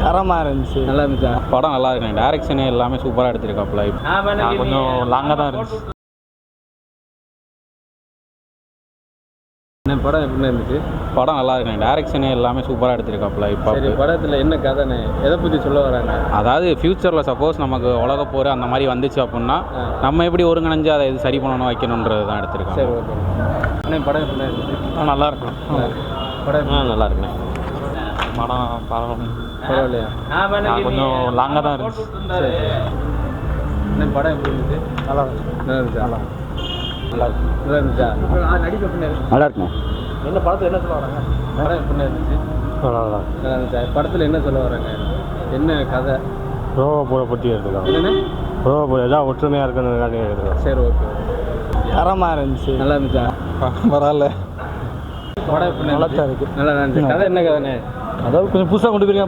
தரமாக இருந்துச்சு. நல்லா இருந்துச்சா? படம் நல்லா இருக்குண்ணே. டேரக்ஷனு எல்லாமே சூப்பராக எடுத்திருக்காப்புல. கொஞ்சம் லாங்காக தான் இருந்துச்சு. படம் எப்படி இருந்துச்சு? படம் நல்லா இருக்குண்ணே. டேரக்ஷனு எல்லாமே சூப்பராக எடுத்திருக்காப்புல. இப்போ சரி, படத்தில் என்ன கதைண்ணே? எதை பற்றி சொல்ல வராங்க? அதாவது ஃப்யூச்சரில் சப்போஸ் நமக்கு உலக போர் அந்த மாதிரி வந்துச்சு அப்படின்னா நம்ம எப்படி ஒருங்கிணைஞ்சு அதை இது சரி பண்ணணும் வைக்கணுன்றது தான் எடுத்திருக்கோம். சரி, ஓகே. அண்ணே படம் எப்படி இருந்துச்சு? நல்லா இருக்கும். படம் நல்லா இருக்குண்ணே. படம் பரவாயில்லையா? கொஞ்சம் லாங்காக தான் இருந்துச்சு. சரி. அண்ணே படம் எப்படி இருந்துச்சு? நல்லா இருந்துச்சா? நல்லா இருந்துச்சா? நடிப்பு எப்படி இருந்துச்சு? நல்லா இருக்குண்ணே. என்ன படத்தில் என்ன சொல்ல வராங்க? படம் எப்படி இருந்துச்சு? நல்லா இருந்துச்சா? படத்தில் என்ன சொல்ல வராங்க? என்ன கதை? ரோபோரை பற்றி எடுத்துக்கலாம். என்னண்ணே? ரோபோ எதாவது ஒற்றுமையாக இருக்குன்னு எடுத்துக்கலாம். சரி, ஓகே. தரமாக இருந்துச்சு. நல்லா இருந்துச்சா? பரவாயில்ல. படம் எப்படி நல்லா தான் இருக்குது. நல்லா இருந்துச்சு. கதை என்ன கதைண்ணே? அதாவது கொஞ்சம் புதுசாக கொண்டு போயிருக்காங்க.